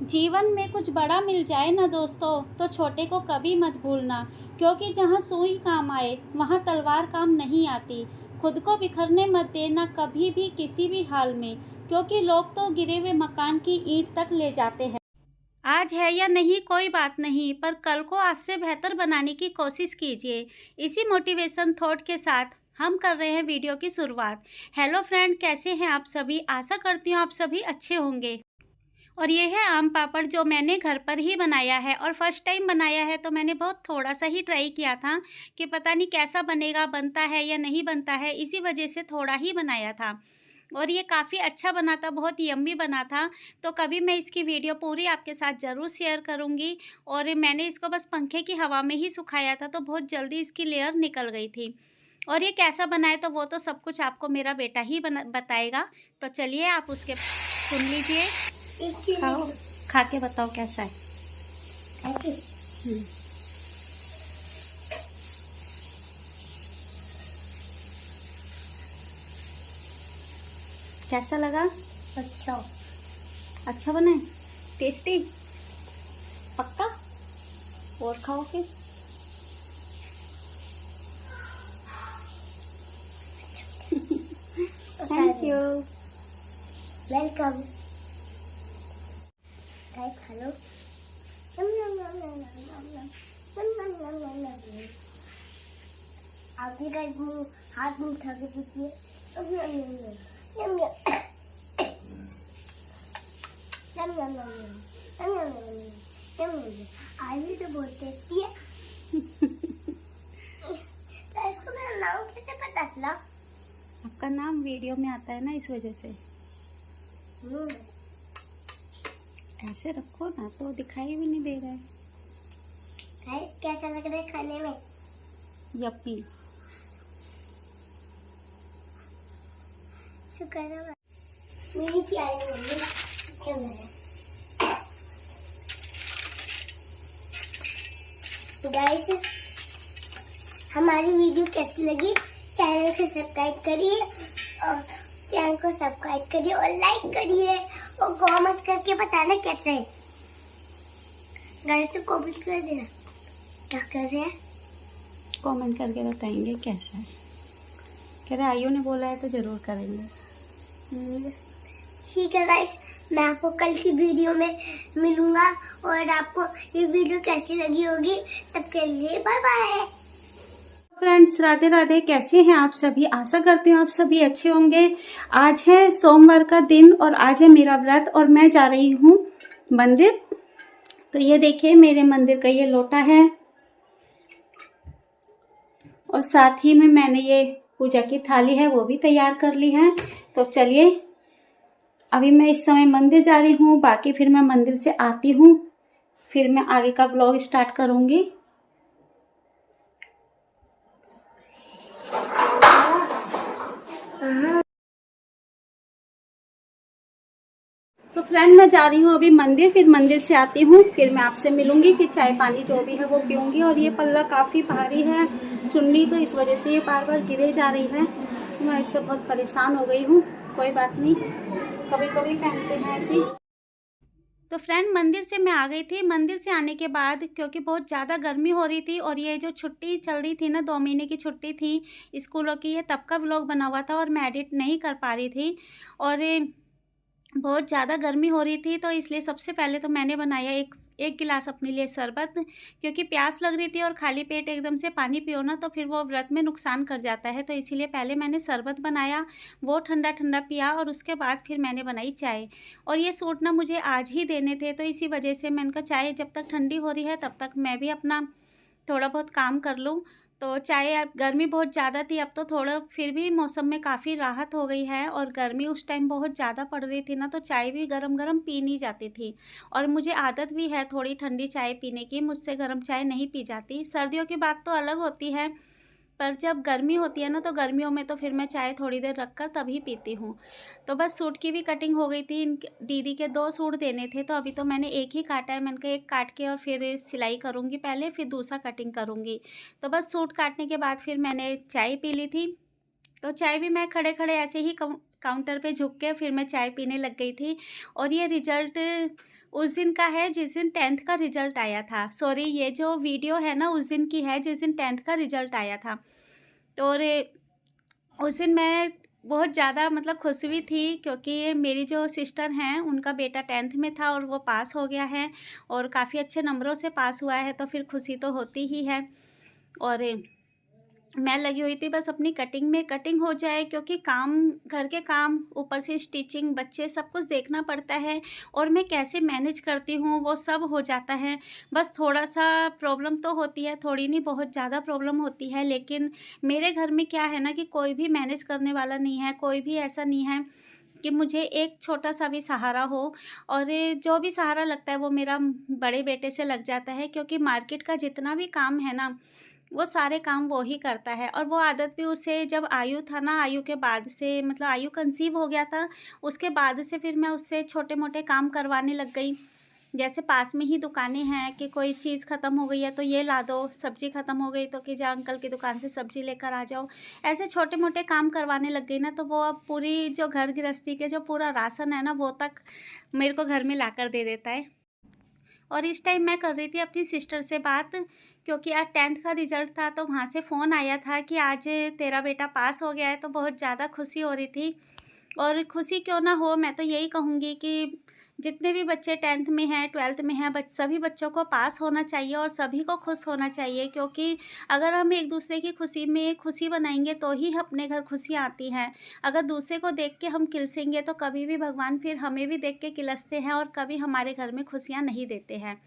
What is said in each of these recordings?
जीवन में कुछ बड़ा मिल जाए ना दोस्तों, तो छोटे को कभी मत भूलना। क्योंकि जहाँ सुई काम आए वहाँ तलवार काम नहीं आती। खुद को बिखरने मत देना कभी भी किसी भी हाल में। क्योंकि लोग तो गिरे हुए मकान की ईंट तक ले जाते हैं। आज है या नहीं कोई बात नहीं, पर कल को आज से बेहतर बनाने की कोशिश कीजिए। इसी मोटिवेशन थॉट के साथ हम कर रहे हैं वीडियो की शुरुआत। हेलो फ्रेंड, कैसे हैं आप सभी? आशा करती हूँ आप सभी अच्छे होंगे। और ये है आम पापड़ जो मैंने घर पर ही बनाया है, और फर्स्ट टाइम बनाया है तो मैंने बहुत थोड़ा सा ही ट्राई किया था कि पता नहीं कैसा बनेगा, बनता है या नहीं बनता है, इसी वजह से थोड़ा ही बनाया था। और ये काफ़ी अच्छा बना था, बहुत यम्मी बना था। तो कभी मैं इसकी वीडियो पूरी आपके साथ ज़रूर शेयर करूँगी। और मैंने इसको बस पंखे की हवा में ही सुखाया था, तो बहुत जल्दी इसकी लेयर निकल गई थी। और ये कैसा बना है तो वो तो सब कुछ आपको मेरा बेटा ही बताएगा। तो चलिए आप उसके सुन लीजिए। खाओ, खा के बताओ कैसा है। हम्म, कैसा लगा? अच्छा। अच्छा बना है? टेस्टी? पक्का? और खाओ फिर। Thank you. Welcome. Guys hello. आप भी गाइस मुंह हाथ में उठा के पूछिए। आई भी तो बहुत टेस्टी है। तो इसको मेरा नाम कैसे पता चला? आपका नाम वीडियो में आता है ना, इस वजह से। ऐसे रखो ना तो दिखाई भी नहीं दे रहा है। गाइस कैसा लग रहा है खाने में? यप्पी। शुक्र है मेरी प्यारी मम्मी अच्छा बना। गाइस हमारी वीडियो कैसी लगी, चैनल को सब्सक्राइब करिए और लाइक करिए और कमेंट करके बताना कैसे है। गाइस तो कमेंट कर देना क्या कर रहे हैं। कमेंट करके बताएंगे कैसा है। कह रहे आयु ने बोला है तो ज़रूर करेंगे। ठीक है गाइस, मैं आपको कल की वीडियो में मिलूंगा और आपको ये वीडियो कैसी लगी होगी। तब के लिए bye bye. Friends, Radhe Radhe. कैसे हैं आप सभी? आशा करती हूँ आप सभी अच्छे होंगे। आज है सोमवार का दिन और आज है मेरा व्रत और मैं जा रही हूँ मंदिर। तो ये देखिए मेरे मंदिर का ये लोटा है और साथ ही में मैंने ये पूजा की थाली है वो भी तैयार कर ली है। तो चलिए अभी मैं इस समय मंदिर जा रही हूँ, बाकी फिर मैं मंदिर से आती हूँ, फिर मैं आगे का ब्लॉग स्टार्ट करूँगी। तो फ्रेंड मैं जा रही हूँ अभी मंदिर, फिर मंदिर से आती हूँ, फिर मैं आपसे मिलूंगी, फिर चाय पानी जो भी है वो पीऊँगी। और ये पल्ला काफ़ी भारी है, चुन्नी तो इस वजह से ये बार बार गिरे जा रही है। मैं इससे बहुत परेशान हो गई हूँ। कोई बात नहीं, कभी कभी पहनते हैं ऐसी। तो फ्रेंड मंदिर से मैं आ गई थी। मंदिर से आने के बाद क्योंकि बहुत ज़्यादा गर्मी हो रही थी और ये जो छुट्टी चल रही थी ना, 2 महीने की छुट्टी थी स्कूलों की, ये तब का व्लॉग बना हुआ था और मैं एडिट नहीं कर पा रही थी। और बहुत ज़्यादा गर्मी हो रही थी, तो इसलिए सबसे पहले तो मैंने बनाया एक एक गिलास अपने लिए शरबत। क्योंकि प्यास लग रही थी और खाली पेट एकदम से पानी पियो ना तो फिर वो व्रत में नुकसान कर जाता है, तो इसीलिए पहले मैंने शरबत बनाया, वो ठंडा ठंडा पिया और उसके बाद फिर मैंने बनाई चाय। और ये सूट ना मुझे आज ही देने थे, तो इसी वजह से मैंने कहा चाय जब तक ठंडी हो रही है तब तक मैं भी अपना थोड़ा बहुत काम कर लूँ। तो चाय, अब गर्मी बहुत ज़्यादा थी, अब तो थोड़ा फिर भी मौसम में काफ़ी राहत हो गई है। और गर्मी उस टाइम बहुत ज़्यादा पड़ रही थी ना, तो चाय भी गरम-गरम पी नहीं जाती थी। और मुझे आदत भी है थोड़ी ठंडी चाय पीने की, मुझसे गरम चाय नहीं पी जाती। सर्दियों की बात तो अलग होती है, पर जब गर्मी होती है ना तो गर्मियों में तो फिर मैं चाय थोड़ी देर रख कर तभी पीती हूँ। तो बस सूट की भी कटिंग हो गई थी। दीदी के 2 सूट देने थे, तो अभी तो मैंने एक ही काटा है। मैंने कहा एक काट के और फिर सिलाई करूँगी पहले, फिर दूसरा कटिंग करूँगी। तो बस सूट काटने के बाद फिर मैंने चाय पी ली थी। तो चाय भी मैं खड़े-खड़े ऐसे ही काउंटर पे झुक के फिर मैं चाय पीने लग गई थी। और ये रिज़ल्ट उस दिन का है जिस दिन 10th का रिज़ल्ट आया था। सॉरी, ये जो वीडियो है ना उस दिन की है जिस दिन 10th का रिज़ल्ट आया था। तो और उस दिन मैं बहुत ज़्यादा मतलब खुश हुई थी क्योंकि मेरी जो सिस्टर हैं उनका बेटा 10th में था और वो पास हो गया है और काफ़ी अच्छे नंबरों से पास हुआ है, तो फिर खुशी तो होती ही है। और मैं लगी हुई थी बस अपनी कटिंग में, कटिंग हो जाए क्योंकि काम, घर के काम, ऊपर से स्टिचिंग, बच्चे, सब कुछ देखना पड़ता है और मैं कैसे मैनेज करती हूँ वो सब हो जाता है। बस थोड़ा-सा प्रॉब्लम तो होती है, थोड़ी नहीं बहुत ज़्यादा प्रॉब्लम होती है, लेकिन मेरे घर में क्या है ना कि कोई भी मैनेज करने वाला नहीं है, कोई भी ऐसा नहीं है कि मुझे एक छोटा-सा भी सहारा हो। और जो भी सहारा लगता है वो मेरा बड़े बेटे से लग जाता है क्योंकि मार्केट का जितना भी काम है ना, वो सारे काम वो ही करता है। और वो आदत भी उसे जब आयु था ना, आयु के बाद से मतलब आयु कंसीव हो गया था, उसके बाद से फिर मैं उससे छोटे-मोटे काम करवाने लग गई। जैसे पास में ही दुकानें हैं कि कोई चीज़ ख़त्म हो गई है तो ये ला दो, सब्ज़ी ख़त्म हो गई तो कि जा अंकल की दुकान से सब्ज़ी लेकर आ जाओ। ऐसे छोटे-मोटे काम करवाने लग गई ना, तो वो अब पूरी जो घर गृहस्थी के जो पूरा राशन है ना, वो तक मेरे को घर में लाकर दे देता है। और इस टाइम मैं कर रही थी अपनी सिस्टर से बात क्योंकि आज 10th का रिज़ल्ट था, तो वहाँ से फ़ोन आया था कि आज तेरा बेटा पास हो गया है, तो बहुत ज़्यादा खुशी हो रही थी। और खुशी क्यों ना हो, मैं तो यही कहूँगी कि जितने भी बच्चे 10th में हैं, 12th में हैं, सभी बच्चों को पास होना चाहिए और सभी को खुश होना चाहिए क्योंकि अगर हम एक दूसरे की खुशी में खुशी बनाएंगे तो ही अपने घर खुशियाँ आती हैं। अगर दूसरे को देख के हम किलसेंगे तो कभी भी भगवान फिर हमें भी देख के किलसते हैं और कभी हमारे घर में खुशियाँ नहीं देते हैं।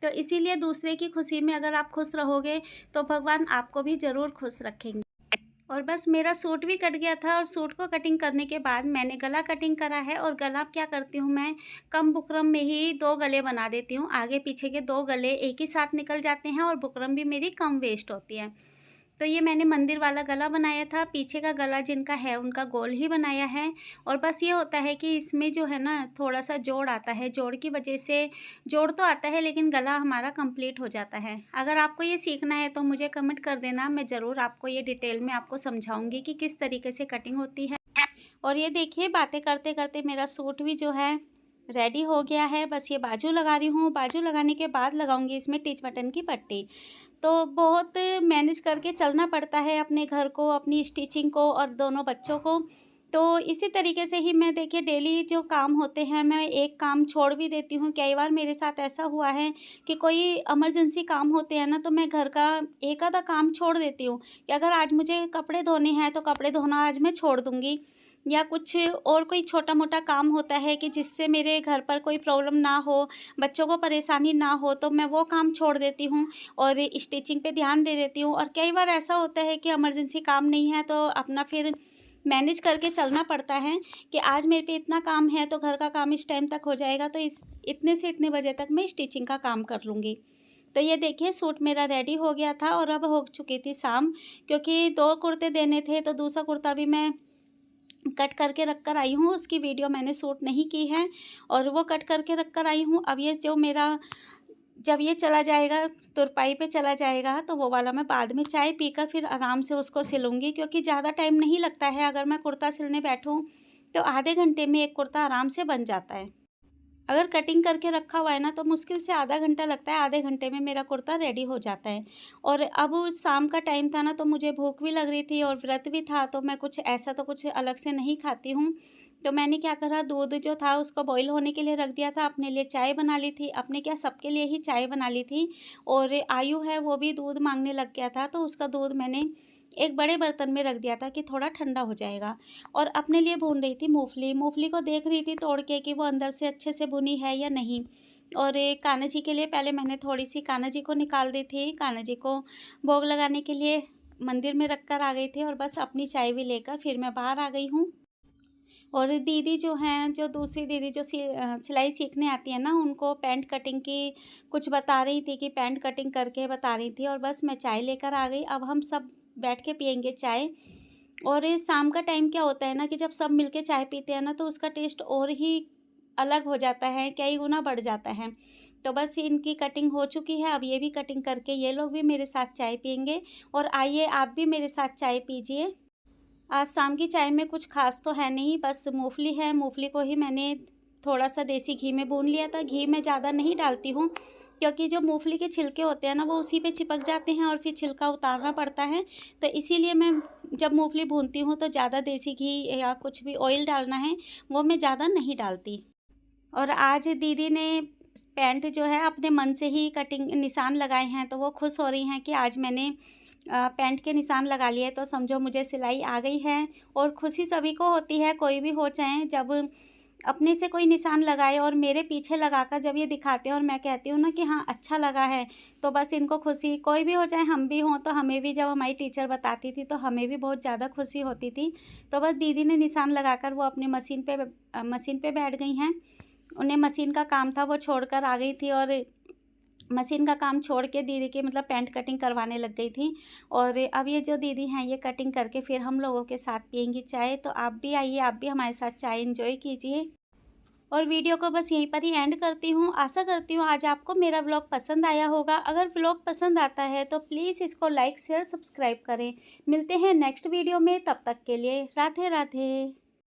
तो इसीलिए दूसरे की खुशी में अगर आप खुश रहोगे तो भगवान आपको भी ज़रूर खुश रखेंगे। और बस मेरा सूट भी कट गया था और सूट को कटिंग करने के बाद मैंने गला कटिंग करा है। और गला क्या करती हूँ मैं, कम बुकरम में ही 2 गले बना देती हूँ। आगे पीछे के 2 गले एक ही साथ निकल जाते हैं और बुकरम भी मेरी कम वेस्ट होती है। तो ये मैंने मंदिर वाला गला बनाया था, पीछे का गला जिनका है उनका गोल ही बनाया है। और बस ये होता है कि इसमें जो है ना थोड़ा-सा जोड़ आता है, जोड़ की वजह से जोड़ तो आता है लेकिन गला हमारा कंप्लीट हो जाता है। अगर आपको ये सीखना है तो मुझे कमेंट कर देना, मैं ज़रूर आपको ये डिटेल में आपको समझाऊँगी कि किस तरीके से कटिंग होती है। और ये देखिए बातें करते-करते मेरा सूट भी जो है रेडी हो गया है। बस ये बाजू लगा रही हूँ, बाजू लगाने के बाद लगाऊंगी इसमें टिच बटन की पट्टी। तो बहुत मैनेज करके चलना पड़ता है अपने घर को, अपनी स्टिचिंग को और दोनों बच्चों को। तो इसी तरीके से ही मैं देखिए डेली जो काम होते हैं मैं एक काम छोड़ भी देती हूँ। कई बार मेरे साथ ऐसा हुआ है कि कोई इमरजेंसी काम होते हैं ना, तो मैं घर का एक आधा काम छोड़ देती हूँ कि अगर आज मुझे कपड़े धोने हैं तो कपड़े धोना आज मैं छोड़ दूँगी, या कुछ और कोई छोटा-मोटा काम होता है कि जिससे मेरे घर पर कोई प्रॉब्लम ना हो, बच्चों को परेशानी ना हो, तो मैं वो काम छोड़ देती हूँ और स्टिचिंग पे ध्यान दे देती हूँ। और कई बार ऐसा होता है कि इमरजेंसी काम नहीं है तो अपना फिर मैनेज करके चलना पड़ता है कि आज मेरे पे इतना काम है तो घर का काम इस टाइम तक हो जाएगा, तो इस इतने से इतने बजे तक मैं स्टिचिंग का काम कर लूँगी। तो ये देखिए सूट मेरा रेडी हो गया था और अब हो चुकी थी शाम, क्योंकि 2 कुर्ते देने थे तो दूसरा कुर्ता भी मैं कट करके रख कर आई हूँ। उसकी वीडियो मैंने शूट नहीं की है और वो कट करके रख कर आई हूँ। अब ये जो मेरा जब ये चला जाएगा, तुरपाई पे चला जाएगा, तो वो वाला मैं बाद में चाय पीकर फिर आराम से उसको सिलूँगी क्योंकि ज़्यादा टाइम नहीं लगता है। अगर मैं कुर्ता सिलने बैठूँ तो आधे घंटे में एक कुर्ता आराम से बन जाता है। अगर कटिंग करके रखा हुआ है ना तो मुश्किल से आधा घंटा लगता है, आधे घंटे में मेरा कुर्ता रेडी हो जाता है। और अब शाम का टाइम था ना, तो मुझे भूख भी लग रही थी और व्रत भी था, तो मैं कुछ ऐसा तो कुछ अलग से नहीं खाती हूँ। तो मैंने क्या करा, दूध जो था उसको बॉईल होने के लिए रख दिया था, अपने लिए चाय बना ली थी, अपने क्या सबके लिए ही चाय बना ली थी। और आयु है वो भी दूध मांगने लग गया था, तो उसका दूध मैंने एक बड़े बर्तन में रख दिया था कि थोड़ा ठंडा हो जाएगा। और अपने लिए भून रही थी मूँगफली, मूँगफली को देख रही थी तोड़ के कि वो अंदर से अच्छे से भुनी है या नहीं। और कान्हा जी के लिए पहले मैंने थोड़ी-सी कान्हा जी को निकाल दी थी, कान्हा जी को भोग लगाने के लिए मंदिर में रख कर आ गई थी और बस अपनी चाय भी लेकर फिर मैं बाहर आ गई हूँ। और दीदी जो हैं, जो दूसरी दीदी जो सिलाई सीखने आती है ना, उनको पैंट कटिंग की कुछ बता रही थी कि पैंट कटिंग करके बता रही थी और बस मैं चाय लेकर आ गई। अब हम सब बैठ के पियेंगे चाय। और ये शाम का टाइम क्या होता है ना कि जब सब मिलके चाय पीते हैं ना, तो उसका टेस्ट और ही अलग हो जाता है, कई गुना बढ़ जाता है। तो बस इनकी कटिंग हो चुकी है, अब ये भी कटिंग करके ये लोग भी मेरे साथ चाय पियेंगे। और आइए आप भी मेरे साथ चाय पीजिए। आज शाम की चाय में कुछ ख़ास तो है नहीं, बस मूँगफली है। मूँगफली को ही मैंने थोड़ा-सा देसी घी में भून लिया था। घी मैं ज़्यादा नहीं डालती हूँ, क्योंकि जो मूँगफली के छिलके होते हैं ना, वो उसी पे चिपक जाते हैं और फिर छिलका उतारना पड़ता है। तो इसीलिए मैं जब मूँगफली भूनती हूँ तो ज़्यादा देसी घी या कुछ भी ऑयल डालना है, वो मैं ज़्यादा नहीं डालती। और आज दीदी ने पैंट जो है अपने मन से ही कटिंग निशान लगाए हैं, तो वो खुश हो रही हैं कि आज मैंने पैंट के निशान लगा लिए, तो समझो मुझे सिलाई आ गई है। और खुशी सभी को होती है, कोई भी हो चाहे, जब अपने से कोई निशान लगाए और मेरे पीछे लगाकर जब ये दिखाते हैं और मैं कहती हूँ ना कि हाँ अच्छा लगा है, तो बस इनको खुशी, कोई भी हो चाहे हम भी हों, तो हमें भी जब हमारी टीचर बताती थी तो हमें भी बहुत ज़्यादा खुशी होती थी। तो बस दीदी ने निशान लगाकर वो अपनी मशीन पे बैठ गई हैं। उन्हें मशीन का काम था, वो छोड़कर आ गई थी और मशीन का काम छोड़ के दीदी की मतलब पैंट कटिंग करवाने लग गई थी। और अब ये जो दीदी हैं ये कटिंग करके फिर हम लोगों के साथ पिएंगी चाय। तो आप भी आइए, आप भी हमारे साथ चाय एंजॉय कीजिए। और वीडियो को बस यहीं पर ही एंड करती हूँ। आशा करती हूँ आज आपको मेरा व्लॉग पसंद आया होगा। अगर व्लॉग पसंद आता है तो प्लीज़ इसको लाइक शेयर सब्सक्राइब करें। मिलते हैं नेक्स्ट वीडियो में, तब तक के लिए राधे राधे।